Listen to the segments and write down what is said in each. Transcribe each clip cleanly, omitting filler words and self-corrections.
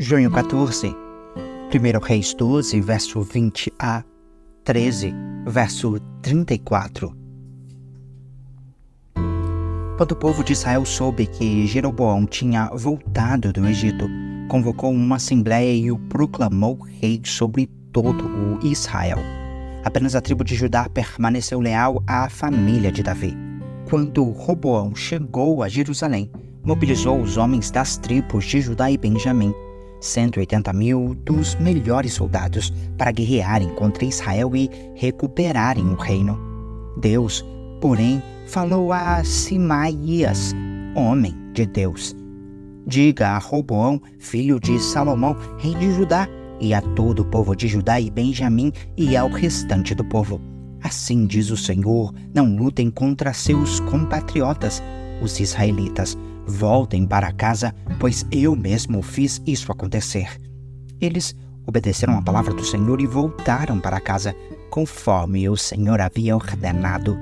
Junho 14, 1 Reis 12, verso 20 a 13, verso 34. Quando o povo de Israel soube que Jeroboão tinha voltado do Egito, convocou uma assembleia e o proclamou rei sobre todo o Israel. Apenas a tribo de Judá permaneceu leal à família de Davi. Quando Roboão chegou a Jerusalém, mobilizou os homens das tribos de Judá e Benjamim, 180.000 dos melhores soldados, para guerrearem contra Israel e recuperarem o reino. Deus, porém, falou a Semaías, homem de Deus: diga a Roboão, filho de Salomão, rei de Judá, e a todo o povo de Judá e Benjamim e ao restante do povo: assim diz o Senhor, não lutem contra seus compatriotas, os israelitas. Voltem para casa, pois eu mesmo fiz isso acontecer. Eles obedeceram à palavra do Senhor e voltaram para casa, conforme o Senhor havia ordenado.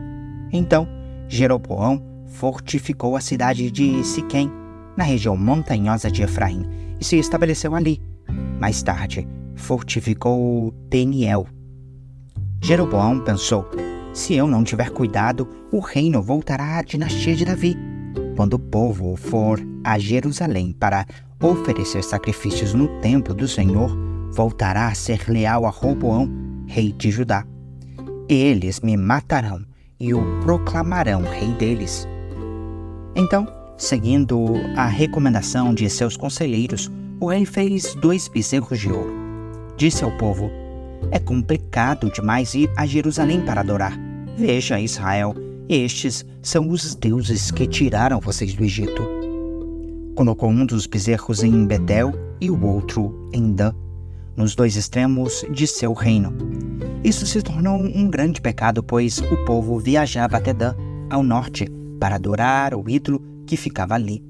Então, Jeroboão fortificou a cidade de Siquém, na região montanhosa de Efraim, e se estabeleceu ali. Mais tarde, fortificou Peniel. Jeroboão pensou: se eu não tiver cuidado, o reino voltará à dinastia de Davi. Quando o povo for a Jerusalém para oferecer sacrifícios no templo do Senhor, voltará a ser leal a Roboão, rei de Judá. Eles me matarão e o proclamarão rei deles. Então, seguindo a recomendação de seus conselheiros, o rei fez 2 bezerros de ouro. Disse ao povo: é complicado demais ir a Jerusalém para adorar. Veja, Israel, estes são os deuses que tiraram vocês do Egito. Colocou um dos bezerros em Betel e o outro em Dan, nos 2 extremos de seu reino. Isso se tornou um grande pecado, pois o povo viajava até Dan, ao norte, para adorar o ídolo que ficava ali.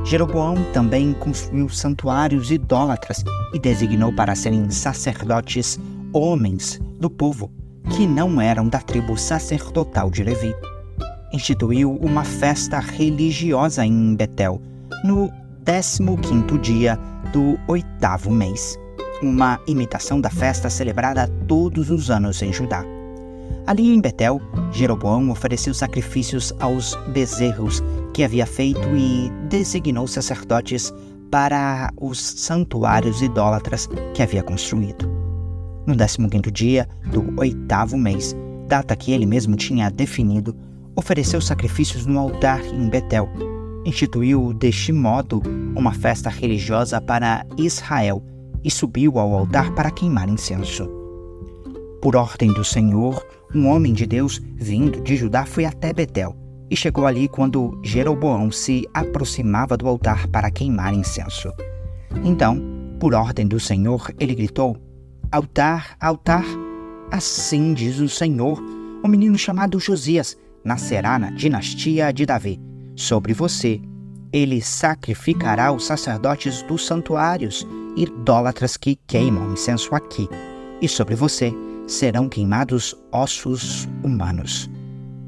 Jeroboão também construiu santuários idólatras e designou para serem sacerdotes homens do povo, que não eram da tribo sacerdotal de Levi. Instituiu uma festa religiosa em Betel, no 15º dia do 8º mês, uma imitação da festa celebrada todos os anos em Judá. Ali em Betel, Jeroboão ofereceu sacrifícios aos bezerros que havia feito e designou sacerdotes para os santuários idólatras que havia construído. No 15º dia do 8º mês, data que ele mesmo tinha definido, ofereceu sacrifícios no altar em Betel. Instituiu deste modo uma festa religiosa para Israel e subiu ao altar para queimar incenso. Por ordem do Senhor, um homem de Deus vindo de Judá foi até Betel e chegou ali quando Jeroboão se aproximava do altar para queimar incenso. Então, por ordem do Senhor, ele gritou: altar, altar, assim diz o Senhor, um menino chamado Josias nascerá na dinastia de Davi. Sobre você, ele sacrificará os sacerdotes dos santuários idólatras que queimam incenso aqui, e sobre você serão queimados ossos humanos.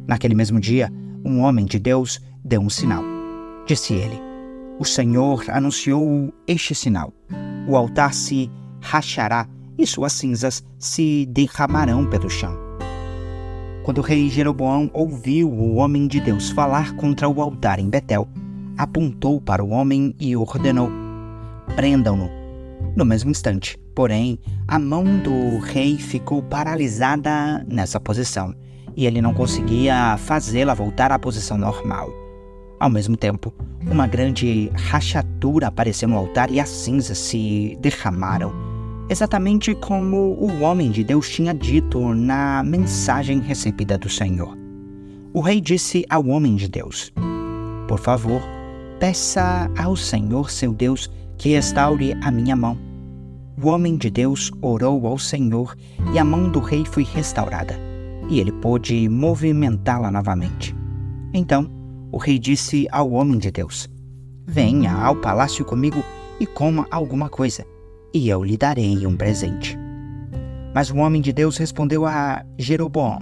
Naquele mesmo dia, um homem de Deus deu um sinal. Disse ele: o Senhor anunciou este sinal: o altar se rachará e suas cinzas se derramarão pelo chão. Quando o rei Jeroboão ouviu o homem de Deus falar contra o altar em Betel, apontou para o homem e ordenou: prendam-no. No mesmo instante, porém, a mão do rei ficou paralisada nessa posição, e ele não conseguia fazê-la voltar à posição normal. Ao mesmo tempo, uma grande rachadura apareceu no altar e as cinzas se derramaram, exatamente como o homem de Deus tinha dito na mensagem recebida do Senhor. O rei disse ao homem de Deus: por favor, peça ao Senhor seu Deus que restaure a minha mão. O homem de Deus orou ao Senhor e a mão do rei foi restaurada, e ele pôde movimentá-la novamente. Então, o rei disse ao homem de Deus: venha ao palácio comigo e coma alguma coisa, e eu lhe darei um presente. Mas o homem de Deus respondeu a Jeroboão: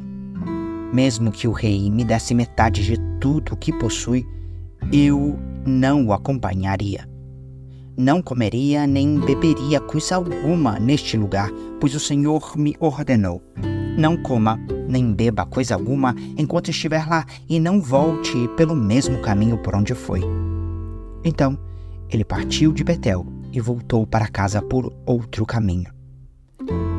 mesmo que o rei me desse metade de tudo o que possui, eu não o acompanharia. não comeria nem beberia coisa alguma neste lugar, pois o Senhor me ordenou: não coma nem beba coisa alguma enquanto estiver lá, e não volte pelo mesmo caminho por onde foi. Então ele partiu de Betel e voltou para casa por outro caminho.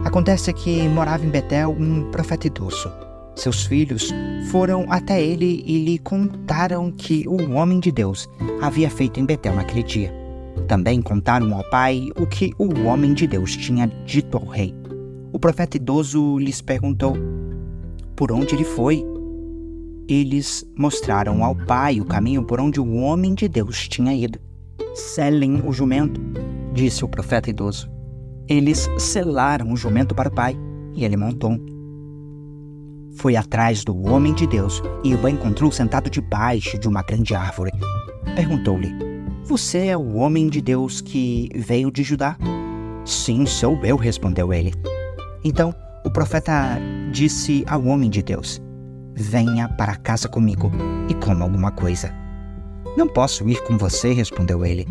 Acontece que morava em Betel um profeta idoso. Seus filhos foram até ele e lhe contaram que o homem de Deus havia feito em Betel naquele dia. Também contaram ao pai o que o homem de Deus tinha dito ao rei. O profeta idoso lhes perguntou por onde ele foi. Eles mostraram ao pai o caminho por onde o homem de Deus tinha ido. "Selem o jumento", disse o profeta idoso. Eles selaram o jumento para o pai e ele montou. Foi atrás do homem de Deus e o encontrou sentado debaixo de uma grande árvore. Perguntou-lhe: "Você é o homem de Deus que veio de Judá?" "Sim, sou eu", respondeu ele. Então o profeta disse ao homem de Deus: "Venha para casa comigo e coma alguma coisa." "Não posso ir com você", respondeu ele.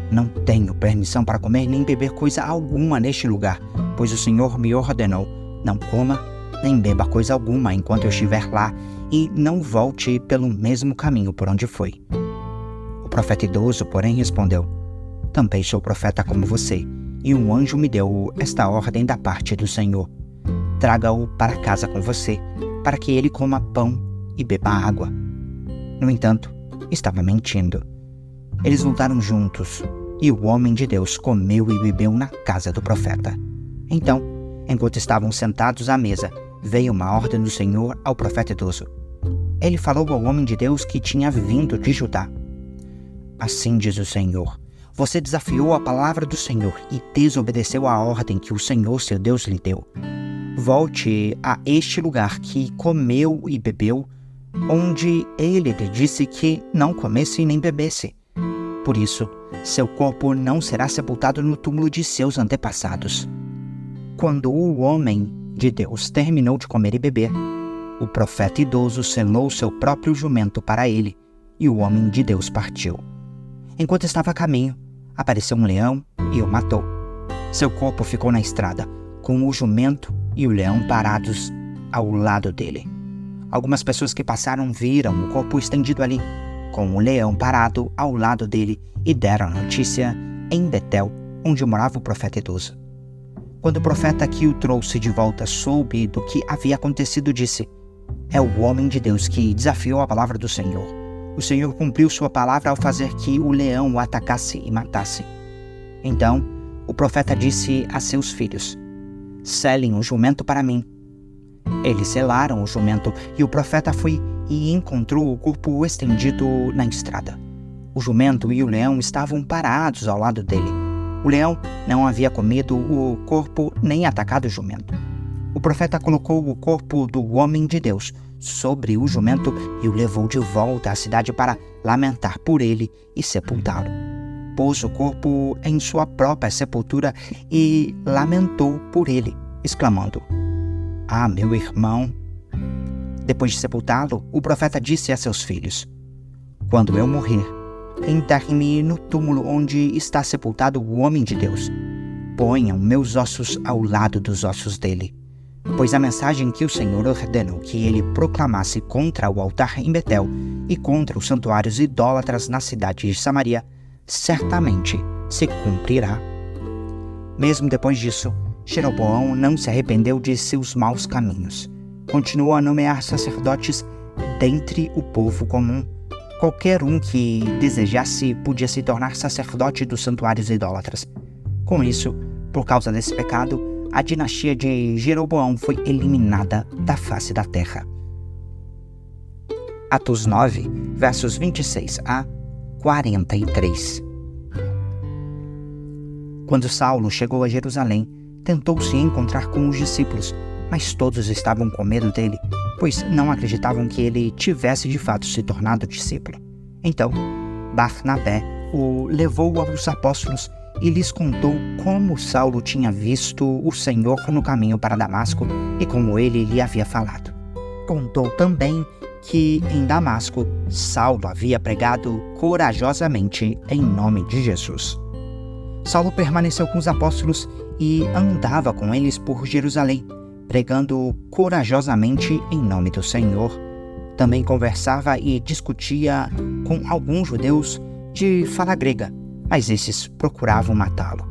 "Não tenho permissão para comer nem beber coisa alguma neste lugar, pois o Senhor me ordenou: não coma nem beba coisa alguma enquanto eu estiver lá, e não volte pelo mesmo caminho por onde foi." O profeta idoso, porém, respondeu: "Também sou profeta como você, e um anjo me deu esta ordem da parte do Senhor: traga-o para casa com você, para que ele coma pão e beba água." No entanto, estava mentindo. Eles voltaram juntos, e o homem de Deus comeu e bebeu na casa do profeta. Então, enquanto estavam sentados à mesa, veio uma ordem do Senhor ao profeta idoso. Ele falou ao homem de Deus que tinha vindo de Judá: "Assim diz o Senhor: você desafiou a palavra do Senhor e desobedeceu a ordem que o Senhor seu Deus lhe deu. Volte a este lugar que comeu e bebeu, onde ele lhe disse que não comesse nem bebesse. Por isso, seu corpo não será sepultado no túmulo de seus antepassados." Quando o homem de Deus terminou de comer e beber, o profeta idoso selou seu próprio jumento para ele, e o homem de Deus partiu. Enquanto estava a caminho, apareceu um leão e o matou. Seu corpo ficou na estrada, com o jumento e o leão parados ao lado dele. Algumas pessoas que passaram viram o corpo estendido ali, com o leão parado ao lado dele, e deram a notícia em Betel, onde morava o profeta idoso. Quando o profeta que o trouxe de volta soube do que havia acontecido, disse: "É o homem de Deus que desafiou a palavra do Senhor. O Senhor cumpriu sua palavra ao fazer que o leão o atacasse e matasse." Então o profeta disse a seus filhos: "Selem o jumento para mim." Eles selaram o jumento, e o profeta foi e encontrou o corpo estendido na estrada. O jumento e o leão estavam parados ao lado dele. O leão não havia comido o corpo nem atacado o jumento. O profeta colocou o corpo do homem de Deus sobre o jumento e o levou de volta à cidade para lamentar por ele e sepultá-lo. Pôs o corpo em sua própria sepultura e lamentou por ele, exclamando: "Ah, meu irmão!" Depois de sepultá-lo, o profeta disse a seus filhos: "Quando eu morrer, enterre-me no túmulo onde está sepultado o homem de Deus. Ponham meus ossos ao lado dos ossos dele. Pois a mensagem que o Senhor ordenou que ele proclamasse contra o altar em Betel e contra os santuários idólatras na cidade de Samaria certamente se cumprirá." Mesmo depois disso, Jeroboão não se arrependeu de seus maus caminhos. Continuou a nomear sacerdotes dentre o povo comum. Qualquer um que desejasse podia se tornar sacerdote dos santuários idólatras. Com isso, por causa desse pecado, a dinastia de Jeroboão foi eliminada da face da terra. Atos 9, versos 26 a 43. Quando Saulo chegou a Jerusalém, tentou se encontrar com os discípulos, mas todos estavam com medo dele, pois não acreditavam que ele tivesse de fato se tornado discípulo. Então, Barnabé o levou aos apóstolos e lhes contou como Saulo tinha visto o Senhor no caminho para Damasco e como ele lhe havia falado. Contou também que em Damasco Saulo havia pregado corajosamente em nome de Jesus. Saulo permaneceu com os apóstolos e andava com eles por Jerusalém, pregando corajosamente em nome do Senhor. Também conversava e discutia com alguns judeus de fala grega, mas esses procuravam matá-lo.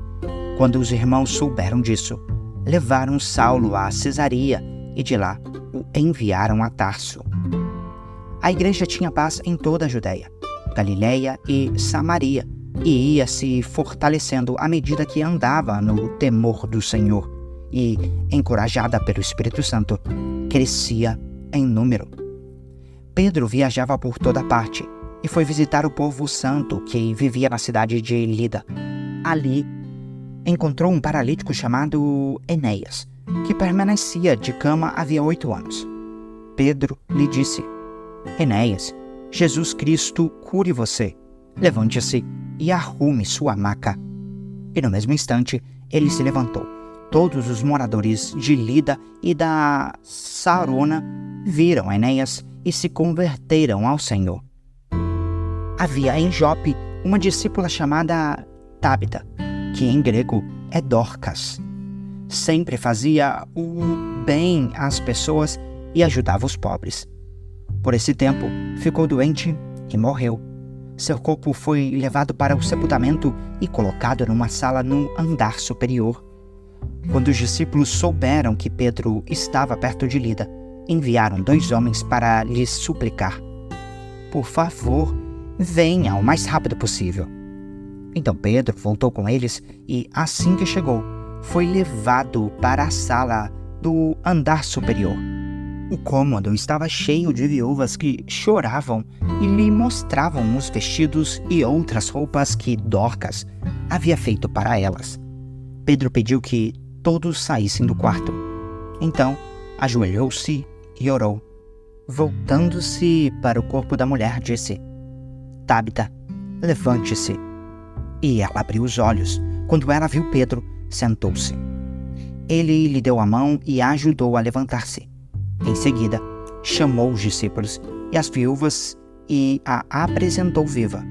Quando os irmãos souberam disso, levaram Saulo a Cesareia e de lá o enviaram a Tarso. A igreja tinha paz em toda a Judéia, Galiléia e Samaria, e ia se fortalecendo à medida que andava no temor do Senhor e, encorajada pelo Espírito Santo, crescia em número. Pedro viajava por toda parte e foi visitar o povo santo que vivia na cidade de Lida. Ali, encontrou um paralítico chamado Enéas, que permanecia de cama havia 8 anos. Pedro lhe disse: Enéas, Jesus Cristo cure você. Levante-se e arrume sua maca. E no mesmo instante, ele se levantou. Todos os moradores de Lida e da Sarona viram Enéas e se converteram ao Senhor. Havia em Jope uma discípula chamada Tábita, que em grego é Dorcas. Sempre fazia o bem às pessoas e ajudava os pobres. Por esse tempo, ficou doente e morreu. Seu corpo foi levado para o sepultamento e colocado numa sala no andar superior. Quando os discípulos souberam que Pedro estava perto de Lida, enviaram 2 homens para lhe suplicar: Por favor, venha o mais rápido possível. Então Pedro voltou com eles e, assim que chegou, foi levado para a sala do andar superior. O cômodo estava cheio de viúvas que choravam e lhe mostravam os vestidos e outras roupas que Dorcas havia feito para elas. Pedro pediu que todos saíssem do quarto. Então, ajoelhou-se e orou. Voltando-se para o corpo da mulher, disse: Tábita, levante-se. E ela abriu os olhos. Quando ela viu Pedro, sentou-se. Ele lhe deu a mão e a ajudou a levantar-se. Em seguida, chamou os discípulos e as viúvas e a apresentou viva.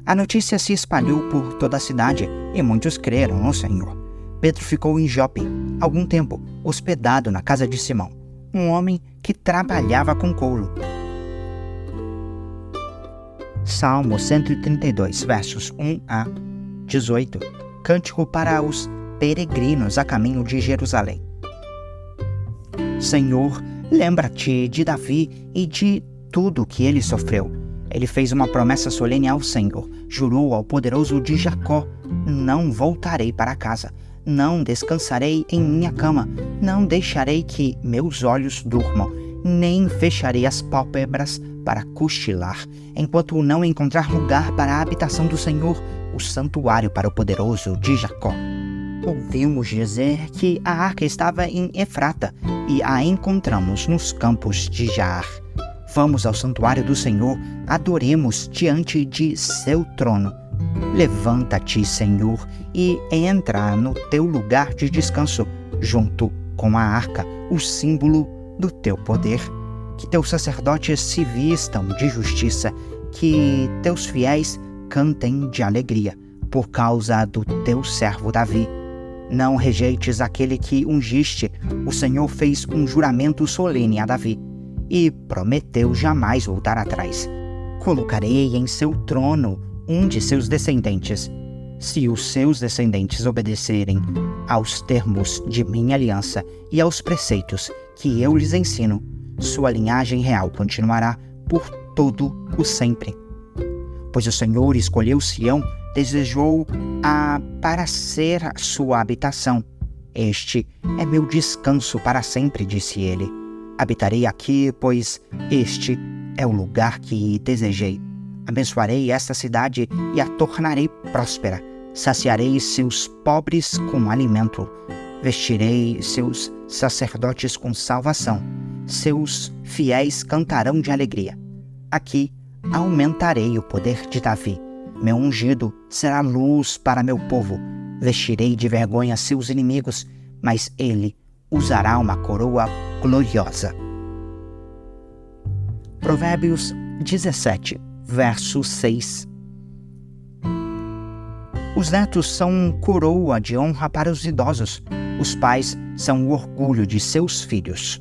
A notícia se espalhou por toda a cidade e muitos creram no Senhor. Pedro ficou em Jope algum tempo, hospedado na casa de Simão, um homem que trabalhava com couro. Salmo 132, versos 1 a 18. Cântico para os peregrinos a caminho de Jerusalém. Senhor, lembra-te de Davi e de tudo que ele sofreu. Ele fez uma promessa solene ao Senhor, jurou ao poderoso de Jacó: não voltarei para casa, não descansarei em minha cama, não deixarei que meus olhos durmam, nem fecharei as pálpebras para cochilar, enquanto não encontrar lugar para a habitação do Senhor, o santuário para o poderoso de Jacó. Ouvimos dizer que a arca estava em Efrata e a encontramos nos campos de Jaar. Vamos ao santuário do Senhor, adoremos diante de seu trono. Levanta-te, Senhor, e entra no teu lugar de descanso, junto com a arca, o símbolo do teu poder. Que teus sacerdotes se vistam de justiça, que teus fiéis cantem de alegria, por causa do teu servo Davi. Não rejeites aquele que ungiste. O Senhor fez um juramento solene a Davi e prometeu jamais voltar atrás. Colocarei em seu trono um de seus descendentes. Se os seus descendentes obedecerem aos termos de minha aliança e aos preceitos que eu lhes ensino, sua linhagem real continuará por todo o sempre. Pois o Senhor escolheu Sião, desejou-a para ser a sua habitação. Este é meu descanso para sempre, disse ele. Habitarei aqui, pois este é o lugar que desejei. Abençoarei esta cidade e a tornarei próspera. Saciarei seus pobres com alimento. Vestirei seus sacerdotes com salvação. Seus fiéis cantarão de alegria. Aqui aumentarei o poder de Davi. Meu ungido será luz para meu povo. Vestirei de vergonha seus inimigos, mas ele usará uma coroa gloriosa. Provérbios 17, verso 6. Os netos são coroa de honra para os idosos. Os pais são o orgulho de seus filhos.